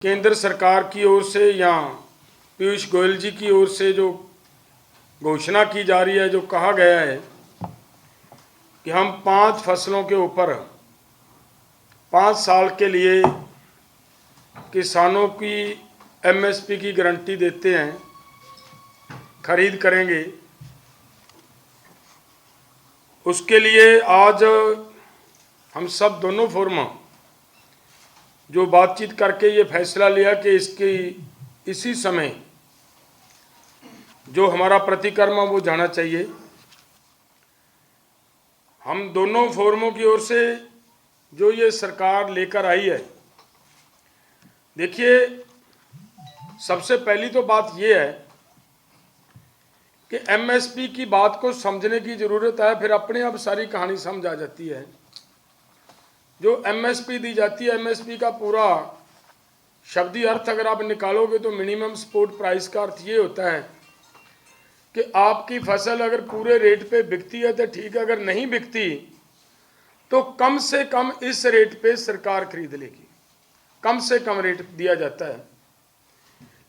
केंद्र सरकार की ओर से या पीयूष गोयल जी की ओर से जो घोषणा की जा रही है, जो कहा गया है कि हम 5 फसलों के ऊपर 5 साल के लिए किसानों की एमएसपी की गारंटी देते हैं, खरीद करेंगे। उसके लिए आज हम सब दोनों फोरम जो बातचीत करके ये फैसला लिया कि इसी समय जो हमारा प्रतिक्रम वो जाना चाहिए। हम दोनों फोरमों की ओर से जो ये सरकार लेकर आई है, देखिए सबसे पहली तो बात ये है कि एमएसपी की बात को समझने की ज़रूरत है, फिर अपने आप सारी कहानी समझ आ जाती है। जो एमएसपी दी जाती है, एमएसपी का पूरा शब्दी अर्थ अगर आप निकालोगे तो मिनिमम सपोर्ट प्राइस का अर्थ ये होता है कि आपकी फसल अगर पूरे रेट पे बिकती है तो ठीक है, अगर नहीं बिकती तो कम से कम इस रेट पे सरकार खरीद लेगी। कम से कम रेट दिया जाता है,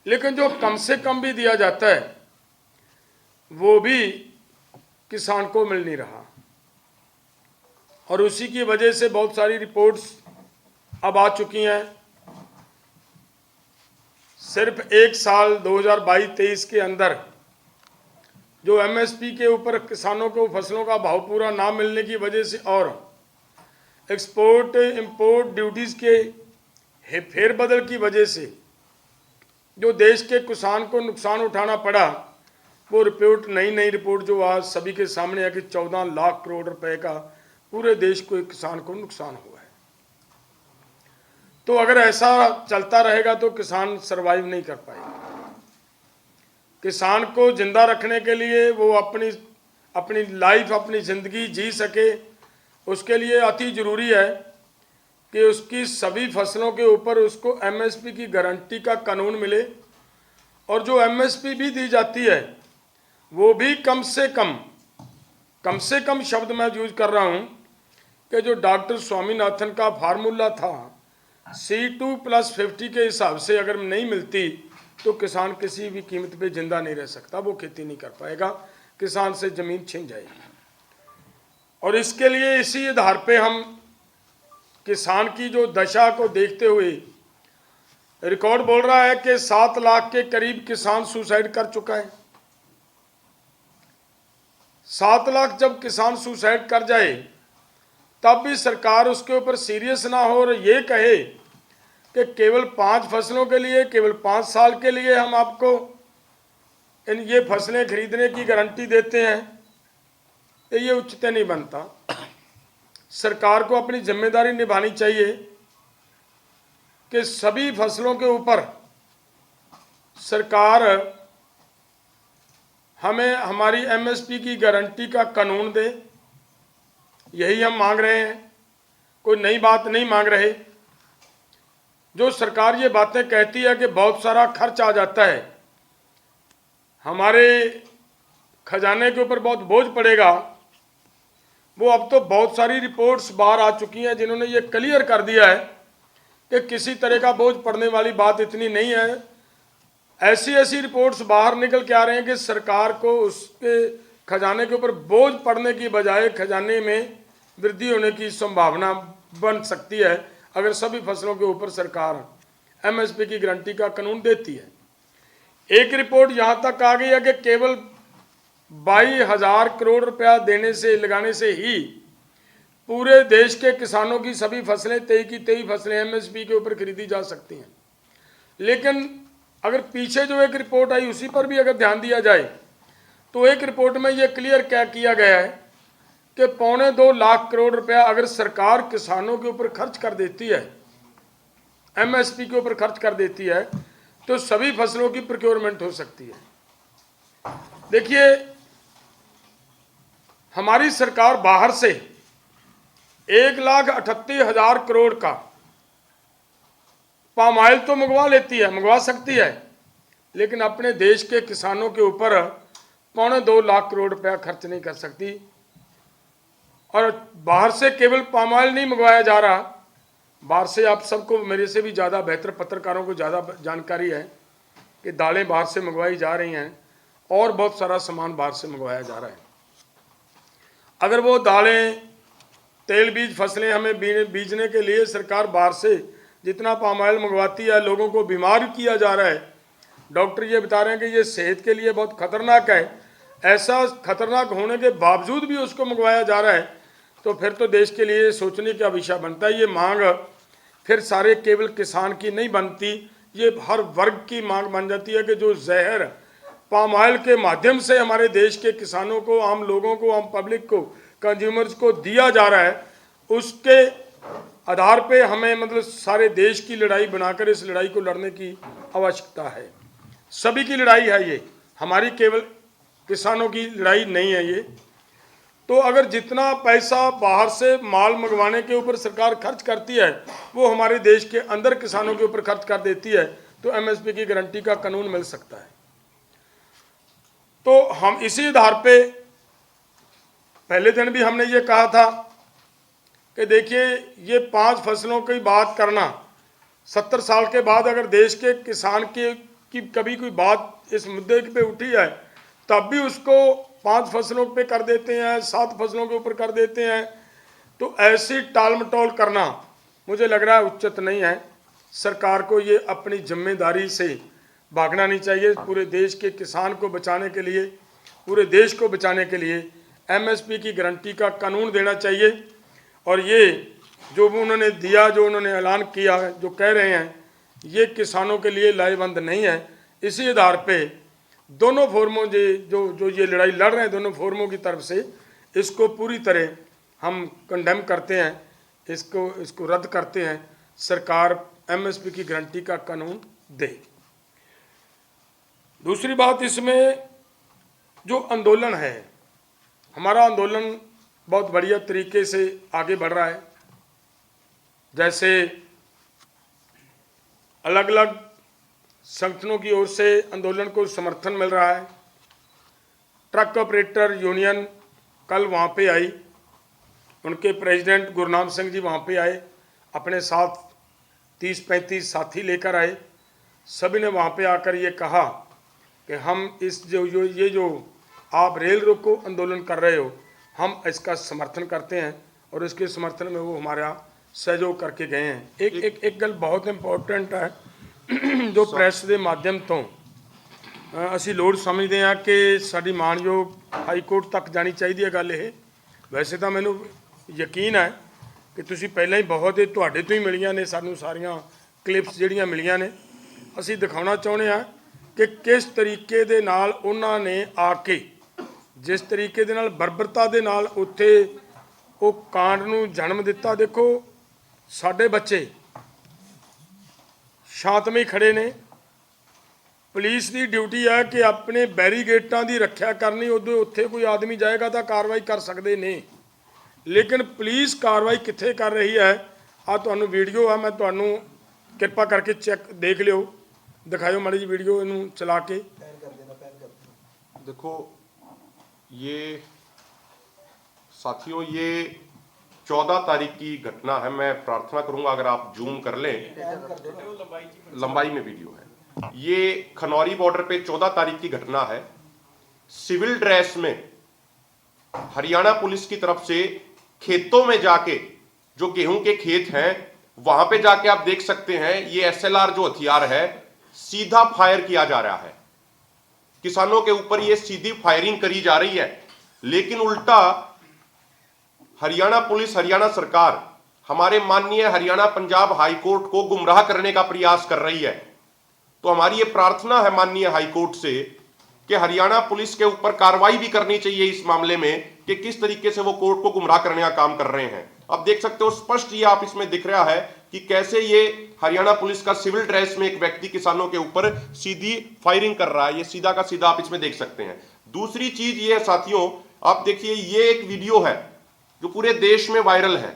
लेकिन जो कम से कम भी दिया जाता है वो भी किसान को मिल नहीं रहा, और उसी की वजह से बहुत सारी रिपोर्ट्स अब आ चुकी हैं। सिर्फ एक साल 2022-23 के अंदर जो एमएसपी के ऊपर किसानों को फसलों का भाव पूरा ना मिलने की वजह से और एक्सपोर्ट इंपोर्ट ड्यूटीज़ के फेरबदल की वजह से जो देश के किसान को नुकसान उठाना पड़ा, वो रिपोर्ट नई रिपोर्ट जो आज सभी के सामने है कि 14 लाख करोड़ रुपए का पूरे देश को, एक किसान को नुकसान हुआ है। तो अगर ऐसा चलता रहेगा तो किसान सरवाइव नहीं कर पाएगा। किसान को जिंदा रखने के लिए वो अपनी लाइफ, अपनी ज़िंदगी जी सके, उसके लिए अति ज़रूरी है कि उसकी सभी फसलों के ऊपर उसको एमएसपी की गारंटी का कानून मिले। और जो एमएसपी भी दी जाती है वो भी कम से कम शब्द मैं यूज कर रहा हूँ कि जो डॉक्टर स्वामीनाथन का फार्मूला था C2+50 के हिसाब से अगर नहीं मिलती तो किसान किसी भी कीमत पे जिंदा नहीं रह सकता, वो खेती नहीं कर पाएगा, किसान से ज़मीन छिन जाएगी। और इसके लिए इसी आधार पे हम किसान की जो दशा को देखते हुए रिकॉर्ड बोल रहा है कि 7 लाख के करीब किसान सुसाइड कर चुका है। 7 लाख जब किसान सुसाइड कर जाए तब भी सरकार उसके ऊपर सीरियस ना हो और ये कहे कि केवल 5 फसलों के लिए, केवल 5 साल के लिए हम आपको ये फसलें खरीदने की गारंटी देते हैं, तो ये उचित नहीं बनता। सरकार को अपनी जिम्मेदारी निभानी चाहिए कि सभी फसलों के ऊपर सरकार हमें हमारी एमएसपी की गारंटी का कानून दे। यही हम मांग रहे हैं, कोई नई बात नहीं मांग रहे। जो सरकार ये बातें कहती है कि बहुत सारा खर्च आ जाता है, हमारे खजाने के ऊपर बहुत बोझ पड़ेगा, वो अब तो बहुत सारी रिपोर्ट्स बाहर आ चुकी हैं जिन्होंने ये क्लियर कर दिया है कि किसी तरह का बोझ पड़ने वाली बात इतनी नहीं है। ऐसी रिपोर्ट्स बाहर निकल के आ रहे हैं कि सरकार को उसके खजाने के ऊपर बोझ पड़ने की बजाय खजाने में वृद्धि होने की संभावना बन सकती है अगर सभी फसलों के ऊपर सरकार एमएसपी की गारंटी का कानून देती है। एक रिपोर्ट यहाँ तक आ गई है कि केवल 22,000 करोड़ रुपया लगाने से ही पूरे देश के किसानों की सभी फसलें 23 की 23 फसलें एमएसपी के ऊपर खरीदी जा सकती हैं। लेकिन अगर पीछे जो एक रिपोर्ट आई उसी पर भी अगर ध्यान दिया जाए तो एक रिपोर्ट में ये क्लियर क्या किया गया है कि 2.25 लाख करोड़ रुपया अगर सरकार किसानों के ऊपर खर्च कर देती है, एमएसपी के ऊपर खर्च कर देती है, तो सभी फसलों की प्रोक्योरमेंट हो सकती है। देखिए, हमारी सरकार बाहर से 1,38,000 करोड़ का पाम ऑयल तो मंगवा सकती है, लेकिन अपने देश के किसानों के ऊपर 2.25 लाख करोड़ रुपया खर्च नहीं कर सकती। और बाहर से केवल पाम ऑयल नहीं मंगवाया जा रहा, बाहर से आप सबको मेरे से भी ज़्यादा बेहतर पत्रकारों को ज़्यादा जानकारी है कि दालें बाहर से मंगवाई जा रही हैं और बहुत सारा सामान बाहर से मंगवाया जा रहा है। अगर वो दालें, तेल बीज फसलें हमें बीजने के लिए सरकार बाहर से जितना पाम ऑयल मंगवाती है, लोगों को बीमार किया जा रहा है, डॉक्टर ये बता रहे हैं कि ये सेहत के लिए बहुत खतरनाक है, ऐसा खतरनाक होने के बावजूद भी उसको मंगवाया जा रहा है, तो फिर तो देश के लिए सोचने का विषय बनता है। ये मांग फिर सारे केवल किसान की नहीं बनती, ये हर वर्ग की मांग बन जाती है कि जो जहर पाम ऑयल के माध्यम से हमारे देश के किसानों को, आम लोगों को, आम पब्लिक को, कंज्यूमर्स को दिया जा रहा है, उसके आधार पे हमें मतलब सारे देश की लड़ाई बनाकर इस लड़ाई को लड़ने की आवश्यकता है। सभी की लड़ाई है ये, हमारी केवल किसानों की लड़ाई नहीं है ये। तो अगर जितना पैसा बाहर से माल मंगवाने के ऊपर सरकार खर्च करती है वो हमारे देश के अंदर किसानों के ऊपर खर्च कर देती है, तो एमएसपी की गारंटी का कानून मिल सकता है। तो हम इसी आधार पे पहले दिन भी हमने ये कहा था कि देखिए, ये 5 फसलों की बात करना, 70 साल के बाद अगर देश के किसान की कभी कोई बात इस मुद्दे पे उठी है तब भी उसको 5 फसलों पे कर देते हैं, 7 फसलों के ऊपर कर देते हैं। तो ऐसी टाल मटोल करना मुझे लग रहा है उचित नहीं है। सरकार को ये अपनी जिम्मेदारी से भागना नहीं चाहिए। पूरे देश के किसान को बचाने के लिए, पूरे देश को बचाने के लिए एमएसपी की गारंटी का कानून देना चाहिए। और ये जो उन्होंने दिया, जो उन्होंने ऐलान किया है, जो कह रहे हैं, ये किसानों के लिए लाहेवंद नहीं है। इसी आधार पे दोनों फोरमों जो ये लड़ाई लड़ रहे हैं, दोनों फोरमों की तरफ से इसको पूरी तरह हम कंडेम करते हैं, इसको रद्द करते हैं। सरकार एमएसपी की गारंटी का कानून दे। दूसरी बात, इसमें जो आंदोलन है, हमारा आंदोलन बहुत बढ़िया तरीके से आगे बढ़ रहा है। जैसे अलग अलग संगठनों की ओर से आंदोलन को समर्थन मिल रहा है। ट्रक ऑपरेटर यूनियन कल वहाँ पे आई, उनके प्रेसिडेंट गुरनाम सिंह जी वहाँ पे आए, अपने साथ 30-35 साथी लेकर आए। सभी ने वहाँ पे आकर ये कहा कि हम इस जो आप रेल रोको आंदोलन कर रहे हो, हम इसका समर्थन करते हैं और इसके समर्थन में वो हमारा सहयोग करके गए हैं। एक गल बहुत इंपॉर्टेंट है जो ਪ੍ਰੈਸ ਦੇ ਮਾਧਿਅਮ ਤੋਂ ਅਸੀਂ ਲੋੜ ਸਮਝਦੇ ਹਾਂ ਕਿ ਸਾਡੀ ਮਾਨਯੋਗ ਹਾਈ ਕੋਰਟ ਤੱਕ ਜਾਣੀ ਚਾਹੀਦੀ ਹੈ ਗੱਲ ਇਹ। ਵੈਸੇ ਤਾਂ ਮੈਨੂੰ ਯਕੀਨ ਹੈ ਕਿ ਤੁਸੀਂ ਪਹਿਲਾਂ ਹੀ ਬਹੁਤ ਤੁਹਾਡੇ ਤੋਂ ਹੀ ਮਿਲੀਆਂ ਨੇ ਸਾਨੂੰ ਸਾਰੀਆਂ ਕਲਿੱਪਸ ਜਿਹੜੀਆਂ ਮਿਲੀਆਂ ਨੇ। ਅਸੀਂ ਦਿਖਾਉਣਾ ਚਾਹੁੰਦੇ ਹਾਂ ਕਿ ਕਿਸ ਤਰੀਕੇ ਦੇ ਨਾਲ ਉਹਨਾਂ ਨੇ ਆ ਕੇ, ਜਿਸ ਤਰੀਕੇ ਦੇ ਨਾਲ ਬਰਬਰਤਾ ਦੇ ਨਾਲ ਉੱਥੇ ਉਹ ਕਾਂਡ ਨੂੰ ਜਨਮ ਦਿੱਤਾ। ਦੇਖੋ, ਸਾਡੇ ਬੱਚੇ ਸ਼ਾਂਤਮਈ ਖੜੇ ਨੇ। ਪੁਲਿਸ ਦੀ ਡਿਊਟੀ ਹੈ ਕਿ ਆਪਣੇ ਬੈਰੀਗੇਟਾਂ ਦੀ ਰੱਖਿਆ ਕਰਨੀ। ਉਦੋਂ ਉੱਥੇ ਕੋਈ ਆਦਮੀ ਜਾਏਗਾ ਤਾਂ ਕਾਰਵਾਈ ਕਰ ਸਕਦੇ ਨੇ, ਲੇਕਿਨ ਪੁਲਿਸ ਕਾਰਵਾਈ ਕਿੱਥੇ ਕਰ ਰਹੀ ਹੈ? ਆ ਤੁਹਾਨੂੰ ਵੀਡੀਓ ਆ, ਮੈਂ ਤੁਹਾਨੂੰ ਕਿਰਪਾ ਕਰਕੇ ਚੈੱਕ ਦੇਖ ਲਿਓ, ਦਿਖਾਇਓ ਮਾੜੀ ਜੀ ਵੀਡੀਓ ਇਹਨੂੰ ਚਲਾ ਕੇ। देखो, ये साथियों, ये 14 तारीख की घटना है। मैं प्रार्थना करूंगा अगर आप जूम कर लें, लंबाई में वीडियो है। ये खनौरी बॉर्डर पे 14 तारीख की घटना है। सिविल ड्रेस में हरियाणा पुलिस की तरफ से खेतों में जाके, जो गेहूं के खेत हैं वहां पे जाके आप देख सकते हैं, ये एसएलआर जो हथियार है सीधा फायर किया जा रहा है। किसानों के ऊपर ये सीधी फायरिंग करी जा रही है, लेकिन उल्टा हरियाणा पुलिस, हरियाणा सरकार हमारे माननीय हरियाणा पंजाब हाई कोर्ट को गुमराह करने का प्रयास कर रही है। तो हमारी ये प्रार्थना है माननीय हाई कोर्ट से कि हरियाणा पुलिस के ऊपर कार्रवाई भी करनी चाहिए इस मामले में कि किस तरीके से वो कोर्ट को गुमराह करने का काम कर रहे हैं। अब देख सकते हो स्पष्ट ये आप इसमें दिख रहा है कि कैसे ये हरियाणा पुलिस का सिविल ड्रेस में एक व्यक्ति किसानों के ऊपर सीधी फायरिंग कर रहा है। ये सीधा का सीधा आप इसमें देख सकते हैं। दूसरी चीज ये है साथियों, आप देखिए, ये एक वीडियो है जो पूरे देश में वायरल है।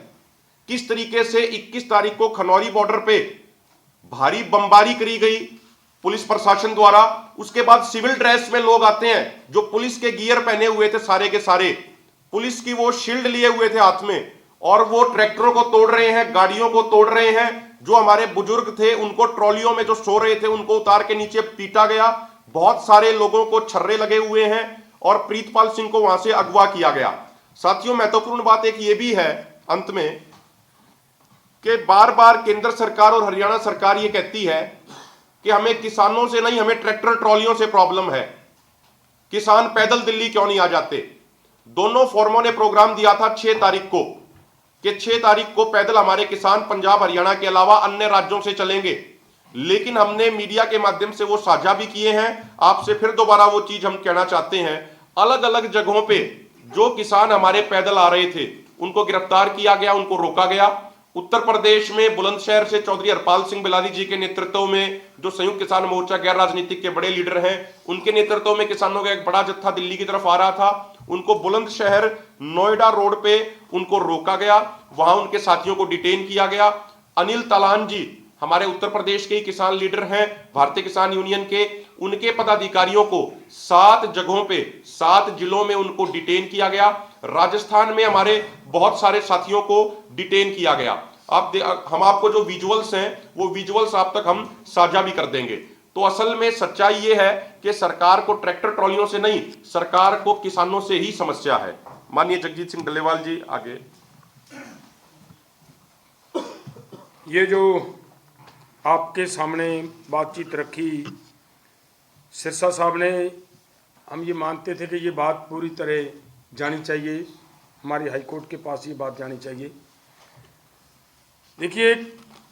किस तरीके से 21 तारीख को खनौरी बॉर्डर पे भारी बमबारी करी गई पुलिस प्रशासन द्वारा। उसके बाद सिविल ड्रेस में लोग आते हैं जो पुलिस के गियर पहने हुए थे, सारे के सारे पुलिस की वो शील्ड लिए हुए थे हाथ में, और वो ट्रैक्टरों को तोड़ रहे हैं, गाड़ियों को तोड़ रहे हैं। जो हमारे बुजुर्ग थे उनको ट्रॉलियों में जो सो रहे थे उनको उतार के नीचे पीटा गया। बहुत सारे लोगों को छर्रे लगे हुए हैं और प्रीतपाल सिंह को वहां से अगवा किया गया। साथियों, महत्वपूर्ण बात एक ये भी है अंत में कि बार बार केंद्र सरकार और हरियाणा सरकार ये कहती है कि हमें किसानों से नहीं, हमें ट्रैक्टर ट्रॉलियों से प्रॉब्लम है। किसान पैदल दिल्ली क्यों नहीं आ जाते? दोनों फोरमों ने प्रोग्राम दिया था 6 तारीख को कि 6 तारीख को पैदल हमारे किसान पंजाब हरियाणा के अलावा अन्य राज्यों से चलेंगे, लेकिन हमने मीडिया के माध्यम से वो साझा भी किए हैं। आपसे फिर दोबारा वो चीज हम कहना चाहते हैं, अलग अलग जगहों पे जो किसान हमारे पैदल आ रहे थे उनको गिरफ्तार किया गया, उनको रोका गया। उत्तर प्रदेश में बुलंदशहर से चौधरी हरपाल सिंह बिलारी जी के नेतृत्व में, जो संयुक्त किसान मोर्चा गैर राजनीतिक के बड़े लीडर हैं, उनके नेतृत्व में किसानों का एक बड़ा जत्था दिल्ली की तरफ आ रहा था। उनको बुलंदशहर नोएडा रोड पे उनको रोका गया, वहां उनके साथियों को डिटेन किया गया। अनिल तालान जी हमारे उत्तर प्रदेश के ही किसान लीडर हैं, भारतीय किसान यूनियन के, उनके पदाधिकारियों को 7 जगहों पे 7 जिलों में उनको डिटेन किया गया। राजस्थान में हमारे बहुत सारे साथियों को डिटेन किया गया। हम आपको जो विजुअल्स हैं वो विजुअल्स आप तक हम साझा भी कर देंगे। तो असल में सच्चाई ये है कि सरकार को ट्रैक्टर ट्रॉलियों से नहीं, सरकार को किसानों से ही समस्या है। माननीय जगजीत सिंह डल्लेवाल जी आगे। ये जो आपके सामने बातचीत रखी सिरसा साहब ने, हम ये मानते थे कि ये बात पूरी तरह जानी चाहिए, हमारी हाईकोर्ट के पास ये बात जानी चाहिए। देखिए,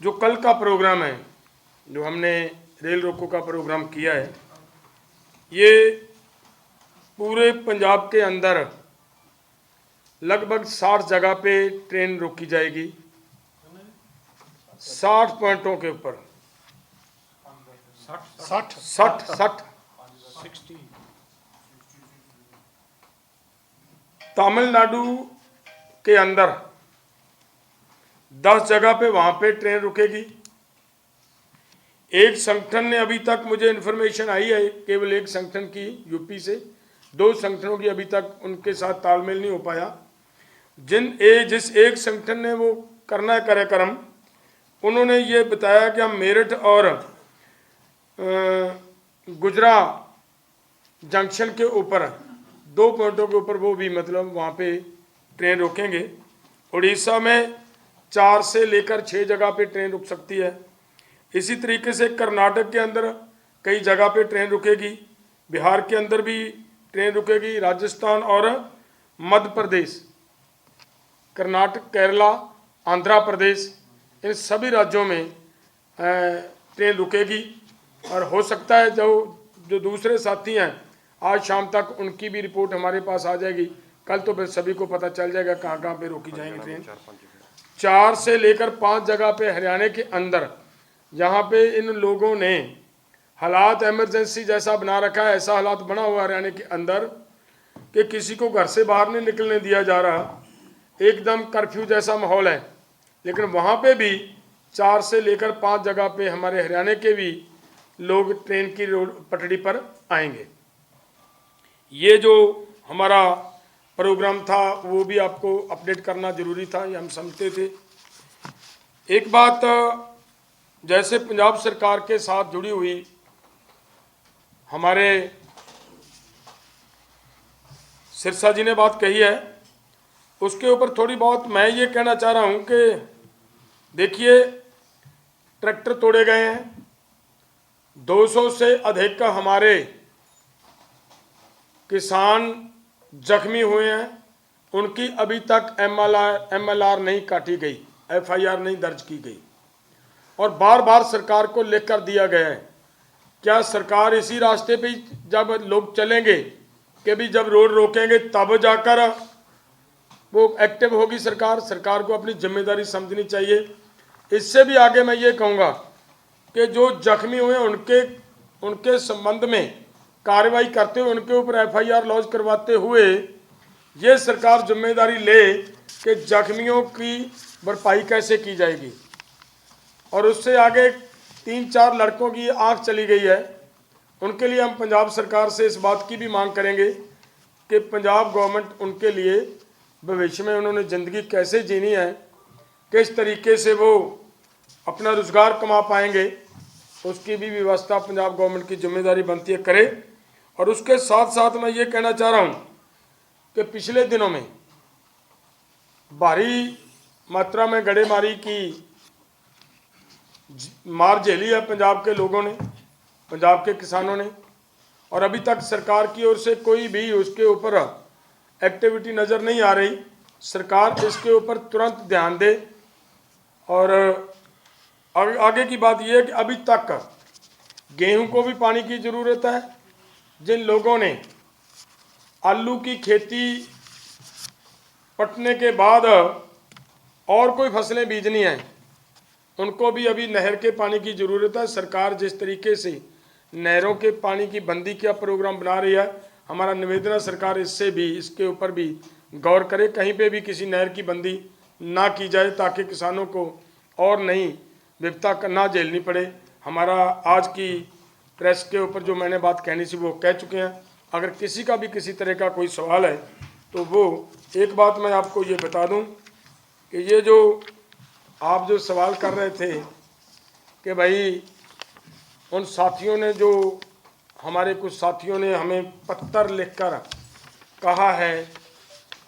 जो कल का प्रोग्राम है, जो हमने रेल रोको का प्रोग्राम किया है, ये पूरे पंजाब के अंदर लगभग 60 जगह पे ट्रेन रोकी जाएगी, 60 पॉइंटों के ऊपर। 60 तमिलनाडु के अंदर 10 जगह पे वहां पे ट्रेन रुकेगी। एक संगठन ने, अभी तक मुझे इन्फॉर्मेशन आई है केवल एक संगठन की यूपी से, 2 संगठनों की अभी तक उनके साथ तालमेल नहीं हो पाया। जिस एक संगठन ने वो करना है कार्यक्रम, उन्होंने ये बताया कि हम मेरठ और गुजरा जंक्शन के ऊपर 2 पॉइंटों के ऊपर वो भी मतलब वहाँ पे ट्रेन रोकेंगे। उड़ीसा में 4 से लेकर 6 जगह पे ट्रेन रुक सकती है। इसी तरीके से कर्नाटक के अंदर कई जगह पे ट्रेन रुकेगी, बिहार के अंदर भी ट्रेन रुकेगी, राजस्थान और मध्य प्रदेश, कर्नाटक, केरला, आंध्र प्रदेश, इन सभी राज्यों में ट्रेन रुकेगी। और हो सकता है जो दूसरे साथी हैं, आज शाम तक उनकी भी रिपोर्ट हमारे पास आ जाएगी। कल तो फिर सभी को पता चल जाएगा कहाँ कहाँ पे रोकी जाएंगी ट्रेन। 4 से लेकर 5 जगह पे हरियाणा के अंदर, जहाँ पे इन लोगों ने हालात इमरजेंसी जैसा बना रखा है, ऐसा हालात बना हुआ हरियाणा के अंदर कि किसी को घर से बाहर नहीं निकलने दिया जा रहा, एकदम कर्फ्यू जैसा माहौल है। लेकिन वहाँ पे भी 4 से लेकर 5 जगह पे हमारे हरियाणा के भी लोग ट्रेन की रोड पटड़ी पर आएंगे। ये जो हमारा प्रोग्राम था वो भी आपको अपडेट करना जरूरी था, ये हम समझते थे। एक बात, जैसे पंजाब सरकार के साथ जुड़ी हुई हमारे सिरसा जी ने बात कही है, उसके ऊपर थोड़ी बहुत मैं ये कहना चाह रहा हूँ कि देखिए, ट्रैक्टर तोड़े गए हैं, 200 से अधिक का हमारे किसान जख्मी हुए हैं, उनकी अभी तक MLR नहीं काटी गई, FIR नहीं दर्ज की गई, और बार बार सरकार को लिख कर दिया गया है। क्या सरकार इसी रास्ते पे जब लोग चलेंगे कि भी जब रोड रोकेंगे तब जाकर वो एक्टिव होगी सरकार? सरकार को अपनी जिम्मेदारी समझनी चाहिए। इससे भी आगे मैं ये कहूँगा कि जो जख्मी हुए उनके संबंध में कार्रवाई करते हुए, उनके ऊपर FIR लॉन्च करवाते हुए ये सरकार जिम्मेदारी ले कि जख्मियों की भरपाई कैसे की जाएगी। और उससे आगे 3-4 लड़कों की आंख चली गई है, उनके लिए हम पंजाब सरकार से इस बात की भी मांग करेंगे कि पंजाब गवर्नमेंट उनके लिए भविष्य में उन्होंने ज़िंदगी कैसे जीनी है, किस तरीके से वो अपना रोज़गार कमा पाएंगे, उसकी भी व्यवस्था पंजाब गवर्नमेंट की जिम्मेदारी बनती है करे। और उसके साथ साथ मैं ये कहना चाह रहा हूँ कि पिछले दिनों में भारी मात्रा में गड़ेमारी की मार झेली है पंजाब के लोगों ने, पंजाब के किसानों ने, और अभी तक सरकार की ओर से कोई भी उसके ऊपर एक्टिविटी नज़र नहीं आ रही। सरकार इसके ऊपर तुरंत ध्यान दे। और आगे की बात यह है कि अभी तक गेहूं को भी पानी की ज़रूरत है। जिन लोगों ने आलू की खेती पटने के बाद और कोई फसलें बीजनी हैं, उनको भी अभी नहर के पानी की ज़रूरत है। सरकार जिस तरीके से नहरों के पानी की बंदी का प्रोग्राम बना रही है, हमारा निवेदन है सरकार इससे भी, इसके ऊपर भी गौर करे, कहीं पे भी किसी नहर की बंदी ना की जाए ताकि किसानों को और नई विपदा ना झेलनी पड़े। हमारा आज की प्रेस के ऊपर जो मैंने बात कहनी थी वो कह चुके हैं। अगर किसी का भी किसी तरह का कोई सवाल है तो वो एक बात मैं आपको ये बता दूं कि ये जो आप जो सवाल कर रहे थे कि भाई उन साथियों ने, जो हमारे कुछ साथियों ने हमें पत्र लिखकर कहा है,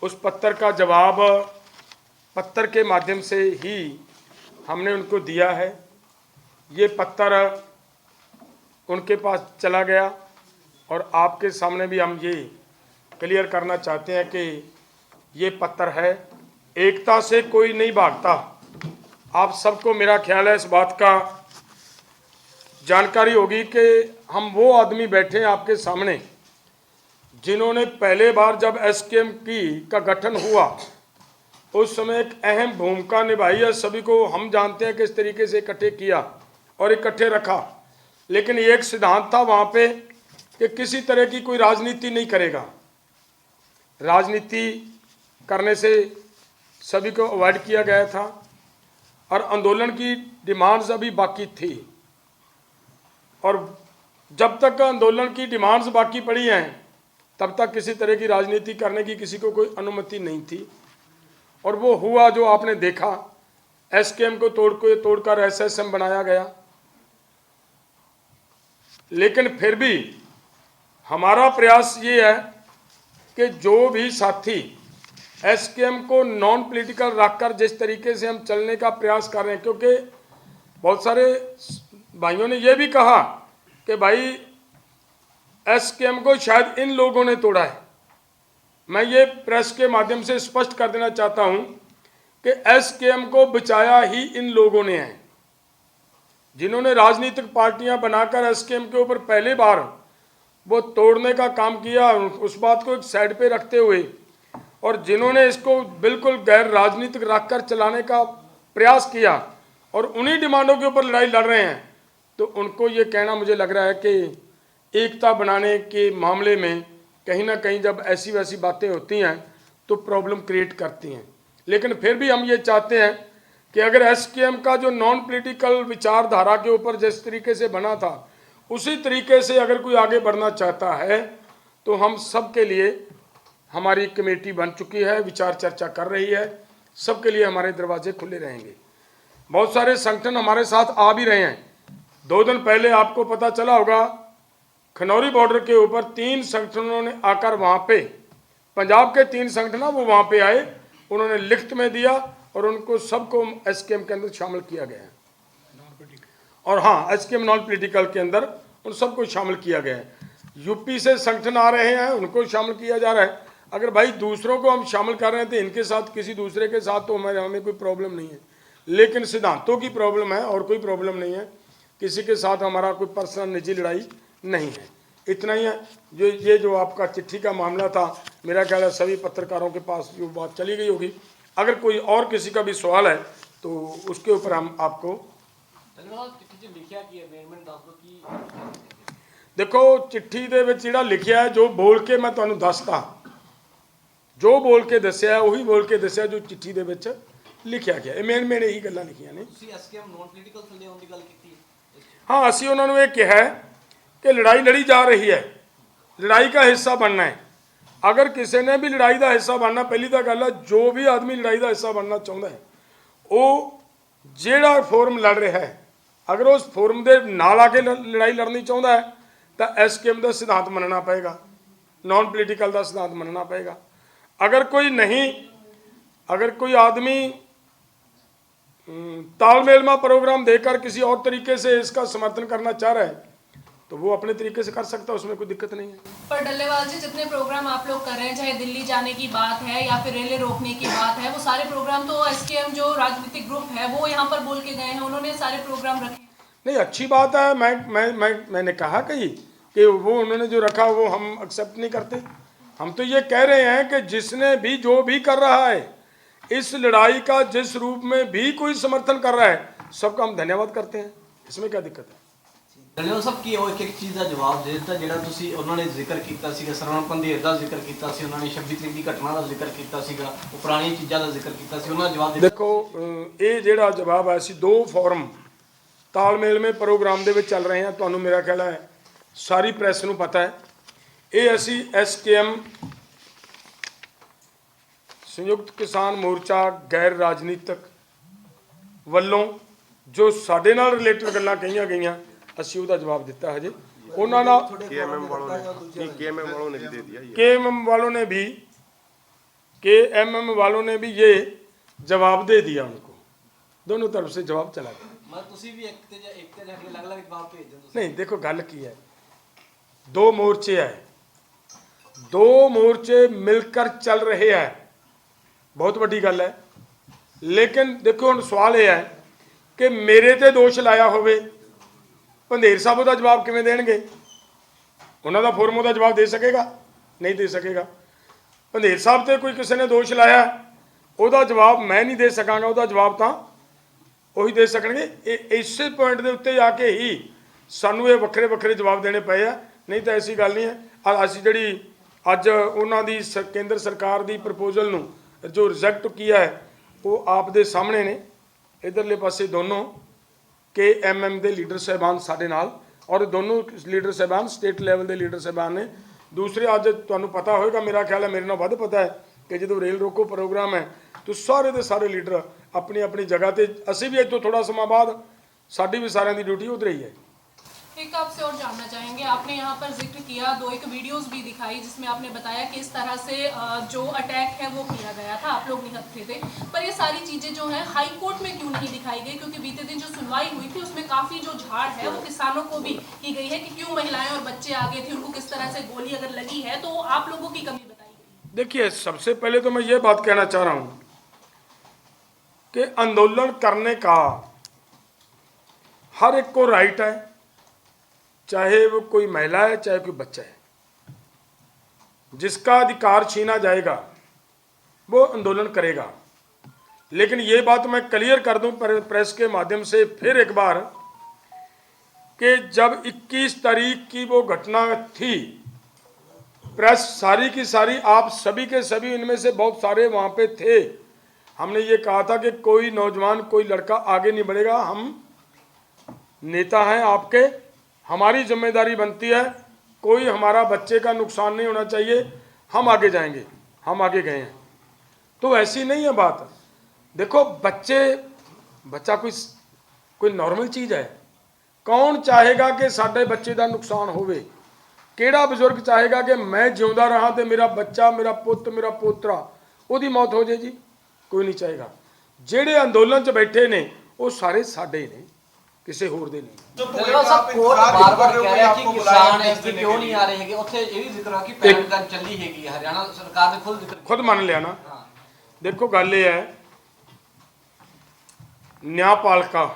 उस पत्र का जवाब पत्र के माध्यम से ही हमने उनको दिया है। ये पत्र उनके पास चला गया और आपके सामने भी हम ये क्लियर करना चाहते हैं कि ये पत्र है। एकता से कोई नहीं भागता। आप सबको मेरा ख्याल है इस बात का जानकारी होगी कि हम वो आदमी बैठे हैं आपके सामने जिन्होंने पहले बार जब एसकेएम का गठन हुआ उस समय एक अहम भूमिका निभाई है। सभी को हम जानते हैं किस तरीके से इकट्ठे किया और इकट्ठे रखा, लेकिन एक सिद्धांत था वहाँ पे कि किसी तरह की कोई राजनीति नहीं करेगा। राजनीति करने से सभी को अवॉइड किया गया था और आंदोलन की डिमांड्स अभी बाकी थी। और जब तक आंदोलन की डिमांड्स बाकी पड़ी हैं तब तक किसी तरह की राजनीति करने की किसी को कोई अनुमति नहीं थी। और वो हुआ जो आपने देखा, एसकेएम को तोड़कर एसएसएम बनाया गया। लेकिन फिर भी हमारा प्रयास ये है कि जो भी साथी एसकेएम को नॉन पॉलिटिकल रखकर जिस तरीके से हम चलने का प्रयास कर रहे हैं, क्योंकि बहुत सारे भाइयों ने यह भी कहा कि भाई एसकेएम को शायद इन लोगों ने तोड़ा है। मैं ये प्रेस के माध्यम से स्पष्ट कर देना चाहता हूं कि एसकेएम को बचाया ही इन लोगों ने है, जिन्होंने राजनीतिक पार्टियां बनाकर एसकेएम के ऊपर पहली बार वो तोड़ने का काम किया, उस बात को एक साइड पे रखते हुए, और जिन्होंने इसको बिल्कुल गैर राजनीतिक रखकर चलाने का प्रयास किया और उन्हीं डिमांडों के ऊपर लड़ाई लड़ रहे हैं, तो उनको ये कहना मुझे लग रहा है कि एकता बनाने के मामले में कहीं ना कहीं जब ऐसी वैसी बातें होती हैं तो प्रॉब्लम क्रिएट करती हैं। लेकिन फिर भी हम ये चाहते हैं कि अगर एसकेएम का जो नॉन पॉलिटिकल विचारधारा के ऊपर जिस तरीके से बना था उसी तरीके से अगर कोई आगे बढ़ना चाहता है तो हम सब के लिए, हमारी कमेटी बन चुकी है, विचार चर्चा कर रही है, सबके लिए हमारे दरवाजे खुले रहेंगे। बहुत सारे संगठन हमारे साथ आ भी रहे हैं। 2 दिन पहले आपको पता चला होगा खनौरी बॉर्डर के ऊपर 3 संगठनों ने आकर वहाँ पे, पंजाब के 3 संगठन वो वहाँ पे आए, उन्होंने लिखित में दिया और उनको सबको एसकेएम के अंदर शामिल किया गया है। और हाँ, एसकेएम नॉन पॉलिटिकल के अंदर उन सबको शामिल किया गया है। यूपी से संगठन आ रहे हैं, उनको शामिल किया जा रहा है। अगर भाई दूसरों को हम शामिल कर रहे हैं तो इनके साथ किसी दूसरे के साथ तो हमें कोई प्रॉब्लम नहीं है, लेकिन सिद्धांतों की प्रॉब्लम है और कोई प्रॉब्लम नहीं है। किसी के साथ हमारा कोई पर्सनल निजी लड़ाई नहीं है। इतना ही है। जो आपका चिट्ठी का मामला था, मेरा ख्याल है सभी पत्रकारों के पास जो बात चली गई होगी। अगर कोई और किसी का भी सवाल है तो उसके ऊपर हम आपको देखो चिट्ठी दे विच जिहड़ा लिखिया है, जो बोल के मैं तुहानूं दसता, जो बोल के दस्सिया उही बोल के दस्सिया जो चिट्ठी दे विच लिखिया गया। मेन यही गल्लां लिखियां ने। हाँ, असीं उन्होंने ये कहा है कि लड़ाई लड़ी जा रही है, लड़ाई का हिस्सा बनना है। अगर किसी ने भी लड़ाई का हिस्सा बनना, पहली तो गल है जो भी आदमी लड़ाई का हिस्सा बनना चाहता है वो ਜਿਹੜਾ फोरम लड़ रहा है, अगर उस फोरम के नाल आके लड़ाई लड़नी चाहता है तो SKM का सिद्धांत मनना पएगा, नॉन पोलीटिकल का सिद्धांत मनना पएगा। अगर कोई नहीं, अगर कोई आदमी तालमेल में प्रोग्राम देकर किसी और तरीके से इसका समर्थन करना चाह रहा है तो वो अपने तरीके से कर सकता है, उसमें कोई दिक्कत नहीं है। पर डल्लेवाल जी, जितने प्रोग्राम आप लोग कर रहे हैं, चाहे दिल्ली जाने की बात है या फिर रेले रोकने की बात है, वो सारे प्रोग्राम तो SKM जो राजनीतिक ग्रुप है वो यहाँ पर बोल के गए हैं, उन्होंने सारे प्रोग्राम रखे। नहीं, अच्छी बात है। मैंने कहा कि वो उन्होंने जो रखा वो हम एक्सेप्ट नहीं करते। हम तो ये कह रहे हैं कि जिसने भी जो भी कर रहा है, इस लड़ाई का जिस रूप में भी कोई समर्थन कर रहा है, सबका हम धन्यवाद करते हैं। इसमें क्या दिक्कत है? ਡੱਲੇਵਾਲ ਸਾਹਿਬ ਕੀ ਉਹ ਇੱਕ ਚੀਜ਼ ਦਾ ਜਵਾਬ ਦੇ ਦਿੱਤਾ ਜਿਹੜਾ ਤੁਸੀਂ ਉਹਨਾਂ ਨੇ ਜ਼ਿਕਰ ਕੀਤਾ ਸੀਗਾ, ਸਰਵਣ ਪੰਧੇਰ ਦਾ ਜ਼ਿਕਰ ਕੀਤਾ ਸੀ, ਉਹਨਾਂ ਨੇ 26 ਤਰੀਕ ਦੀ ਘਟਨਾ ਦਾ ਜ਼ਿਕਰ ਕੀਤਾ ਸੀਗਾ, ਉਹ ਪੁਰਾਣੀਆਂ ਚੀਜ਼ਾਂ ਦਾ ਜ਼ਿਕਰ ਕੀਤਾ ਸੀ, ਉਹਨਾਂ ਨੇ ਜਵਾਬ ਦਿੱਤਾ। ਦੇਖੋ ਇਹ ਜਿਹੜਾ ਜਵਾਬ ਹੈ, ਅਸੀਂ 2 ਫੋਰਮ ਤਾਲਮੇਲ ਮੇ ਪ੍ਰੋਗਰਾਮ ਦੇ ਵਿੱਚ ਚੱਲ ਰਹੇ ਹਾਂ, ਤੁਹਾਨੂੰ ਮੇਰਾ ਖਿਆਲ ਹੈ ਸਾਰੀ ਪ੍ਰੈਸ ਨੂੰ ਪਤਾ ਹੈ। ਇਹ ਅਸੀਂ SKM ਸੰਯੁਕਤ ਕਿਸਾਨ ਮੋਰਚਾ ਗੈਰ ਰਾਜਨੀਤਿਕ ਵੱਲੋਂ ਜੋ ਸਾਡੇ ਨਾਲ ਰਿਲੇਟਡ ਗੱਲਾਂ ਕਹੀਆਂ ਗਈਆਂ, ਅਸੀਂ ਉਹਦਾ ਜਵਾਬ ਦਿੱਤਾ। ਹਜੇ ਉਹਨਾਂ ਨਾਲ KMM वालों ने भी दे दिया ये। KMM वालों ने भी ये जवाब दे दिया, उनको दोनों तरफ से जवाब चला गया। ਮਤਲਬ ਤੁਸੀਂ ਵੀ ਇੱਕ ਤੇ ਜਾ ਕੇ ਅਲੱਗ-ਅਲੱਗ ਜਵਾਬ ਭੇਜ ਦਿਓ ਤੁਸੀਂ। नहीं, देखो गल की है, 2 मोर्चे है, 2 मोर्चे मिलकर चल रहे हैं, बहुत बड़ी गल है। लेकिन देखो हुण सवाल यह है कि मेरे ते दोष लाया होवे, पंधेर साहब ਉਹਦਾ जवाब किवें देणगे? ਉਹਨਾਂ ਦਾ ਫੋਰਮ ਉਹਦਾ जवाब दे सकेगा? नहीं दे सकेगा। पंधेर साहब ਤੇ कोई किसी ने दोष लाया, ਉਹਦਾ जवाब मैं नहीं दे सकांगा, ਉਹਦਾ जवाब ਤਾਂ ਉਹੀ ਦੇ ਸਕਣਗੇ। ਇਹ ਇਸੇ ਪੁਆਇੰਟ ਦੇ ਉੱਤੇ ਆ ਕੇ ਹੀ ਸਾਨੂੰ ਇਹ ਵੱਖਰੇ ਵੱਖਰੇ ਜਵਾਬ ਦੇਣੇ ਪਏ ਆ, ਨਹੀਂ ਤਾਂ ਐਸੀ ਗੱਲ ਨਹੀਂ ਹੈ। ਅਸੀਂ ਜਿਹੜੀ ਅੱਜ ਉਹਨਾਂ ਦੀ ਕੇਂਦਰ ਸਰਕਾਰ ਦੀ ਪ੍ਰਪੋਜ਼ਲ ਨੂੰ ਜੋ ਰਿਜੈਕਟ ਕੀਤਾ ਹੈ ਉਹ ਆਪ ਦੇ ਸਾਹਮਣੇ ਨੇ। ਇਧਰਲੇ ਪਾਸੇ ਦੋਨੋਂ KMM ਦੇ ਲੀਡਰ ਸਾਹਿਬਾਨ ਸਾਡੇ ਨਾਲ, ਔਰ ਦੋਨੋਂ ਲੀਡਰ ਸਾਹਿਬਾਨ ਸਟੇਟ ਲੈਵਲ ਦੇ ਲੀਡਰ ਸਾਹਿਬਾਨ ਨੇ। ਦੂਸਰੇ ਅੱਜ ਤੁਹਾਨੂੰ ਪਤਾ ਹੋਵੇਗਾ, ਮੇਰਾ ਖਿਆਲ ਹੈ ਮੇਰੇ ਨਾਲ ਵੱਧ ਪਤਾ ਹੈ ਕਿ ਜਦੋਂ ਰੇਲ ਰੋਕੋ ਪ੍ਰੋਗਰਾਮ ਹੈ तो सारे के सारे लीडर अपनी अपनी जगह पे, असी भी इतों थोड़ा समय बाद साड़ी भी सारे की ड्यूटी उधर ही है। एक आपसे और जानना चाहेंगे, आपने यहाँ पर जिक्र किया, 2 एक वीडियोस भी दिखाई जिसमें आपने बताया कि इस तरह से जो अटैक है वो किया गया था, आप लोग निहत्थे थे, पर ये सारी चीज़ें जो हैं हाई कोर्ट में क्यों नहीं दिखाई गई? क्योंकि बीते दिन जो सुनवाई हुई थी उसमें काफ़ी जो झाड़ है वो किसानों को भी की गई है कि क्यों महिलाएं और बच्चे आगे थे, उनको किस तरह से गोली अगर लगी है तो आप लोगों की कमी बताई गई। देखिए, सबसे पहले तो मैं ये बात कहना चाह रहा हूँ कि आंदोलन करने का हर एक को राइट है, चाहे वो कोई महिला है चाहे कोई बच्चा है। जिसका अधिकार छीना जाएगा वो आंदोलन करेगा। लेकिन ये बात मैं क्लियर कर दूं प्रेस के माध्यम से फिर एक बार कि जब 21 तारीख की वो घटना थी, प्रेस सारी की सारी, आप सभी के सभी, इनमें से बहुत सारे वहाँ पे थे। हमने ये कहा था कि कोई नौजवान, कोई लड़का आगे नहीं बढ़ेगा, हम नेता हैं आपके, हमारी जिम्मेदारी बनती है, कोई हमारा बच्चे का नुकसान नहीं होना चाहिए, हम आगे जाएंगे। हम आगे गए हैं। तो ऐसी नहीं है बात। देखो, बच्चा कोई नॉर्मल चीज़ है। कौन चाहेगा कि साडे बच्चे का नुकसान होवे? किहड़ा बजुर्ग चाहेगा कि मैं जिउंदा रहा तो मेरा बच्चा, मेरा पुत, मेरा पोतरा ਉਹਦੀ मौत हो जाए? जी कोई नहीं चाहेगा। ਜਿਹੜੇ ਅੰਦੋਲਨ 'ਚ ਬੈਠੇ ਨੇ ਉਹ ਸਾਰੇ ਸਾਡੇ ਹੀ ਨੇ, ਕਿਸੇ ਹੋਰ ਦੇ ਨਹੀਂ। ਡੱਲੇਵਾਲ ਸਾਹਿਬ, ਕੋਰਟ ਬਾਰ-ਬਾਰ ਕਹਿ ਰਿਹਾ ਕਿ ਕਿਸਾਨ ਇੱਥੇ ਕਿਉਂ ਨਹੀਂ ਆ ਰਹੇ ਹੈਗੇ, ਉੱਥੇ ਇਹ ਵੀ ਜ਼ਿਕਰ ਆ ਕਿ ਪਹਿਲਗਾਮ ਚੱਲੀ ਹੈਗੀ, ਹਰਿਆਣਾ ਸਰਕਾਰ ਨੇ ਖੁਦ ਮੰਨ ਲਿਆ ਨਾ। ਦੇਖੋ, ਗੱਲ ਇਹ ਹੈ, ਨਿਆਂਪਾਲਿਕਾ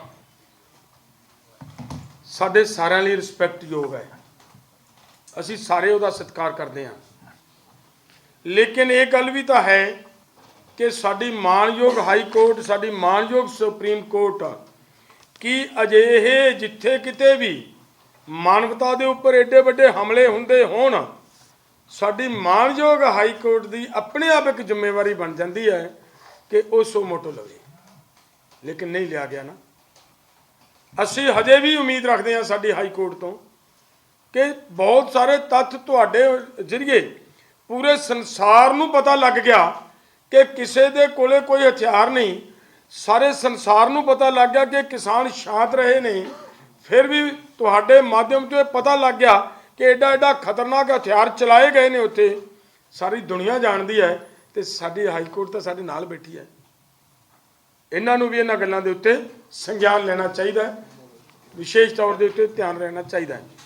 ਸਾਡੇ ਸਾਰਿਆਂ ਲਈ ਰਿਸਪੈਕਟਯੋਗ ਹੈ, ਅਸੀਂ ਸਾਰੇ ਉਹਦਾ ਸਤਿਕਾਰ ਕਰਦੇ ਹਾਂ। ਲੇਕਿਨ ਇਹ ਗੱਲ ਵੀ ਤਾਂ ਹੈ ਕਿ ਸਾਡੀ ਮਾਣਯੋਗ ਹਾਈ ਕੋਰਟ, ਸਾਡੀ ਮਾਣਯੋਗ ਸੁਪਰੀਮ ਕੋਰਟ ਕਿ ਅਜਿਹੇ ਜਿੱਥੇ ਕਿਤੇ ਵੀ ਮਾਨਵਤਾ ਦੇ ਉੱਪਰ ਏਡੇ ਵੱਡੇ ਹਮਲੇ ਹੁੰਦੇ ਹੋਣ, ਸਾਡੀ ਮਾਣਯੋਗ ਹਾਈ ਕੋਰਟ ਦੀ ਆਪਣੇ ਆਪ ਇੱਕ ਜ਼ਿੰਮੇਵਾਰੀ ਬਣ ਜਾਂਦੀ ਹੈ ਕਿ ਉਹ ਸੋ ਮੋਟੋ ਲਵੇ। ਲੇਕਿਨ ਨਹੀਂ ਲਿਆ ਗਿਆ ਨਾ। ਅਸੀਂ ਹਜੇ ਵੀ ਉਮੀਦ ਰੱਖਦੇ ਹਾਂ ਸਾਡੀ ਹਾਈ ਕੋਰਟ ਤੋਂ ਕਿ ਬਹੁਤ ਸਾਰੇ ਤੱਥ ਤੁਹਾਡੇ ਜ਼ਰੀਏ ਪੂਰੇ ਸੰਸਾਰ ਨੂੰ ਪਤਾ ਲੱਗ ਗਿਆ ਕਿ ਕਿਸੇ ਦੇ ਕੋਲੇ ਕੋਈ ਹਥਿਆਰ ਨਹੀਂ, ਸਾਰੇ ਸੰਸਾਰ ਨੂੰ ਪਤਾ ਲੱਗ ਗਿਆ ਕਿ ਕਿਸਾਨ ਸ਼ਾਂਤ ਰਹੇ ਨੇ, ਫਿਰ ਵੀ ਤੁਹਾਡੇ ਮਾਧਿਅਮ ਤੋਂ ਇਹ ਪਤਾ ਲੱਗ ਗਿਆ ਕਿ ਐਡਾ ਐਡਾ ਖਤਰਨਾਕ ਹਥਿਆਰ ਚਲਾਏ ਗਏ ਨੇ ਉੱਥੇ, ਸਾਰੀ ਦੁਨੀਆ ਜਾਣਦੀ ਹੈ ਤੇ ਸਾਡੀ ਹਾਈ ਕੋਰਟ ਤਾਂ ਸਾਡੇ ਨਾਲ ਬੈਠੀ ਹੈ। ਇਹਨਾਂ ਨੂੰ ਵੀ ਇਹਨਾਂ ਗੱਲਾਂ ਦੇ ਉੱਤੇ ਸੰਗਿਆਨ ਲੈਣਾ ਚਾਹੀਦਾ ਹੈ, ਵਿਸ਼ੇਸ਼ ਤੌਰ ਦੇ ਉੱਤੇ ਧਿਆਨ ਰਹਿਣਾ ਚਾਹੀਦਾ ਹੈ।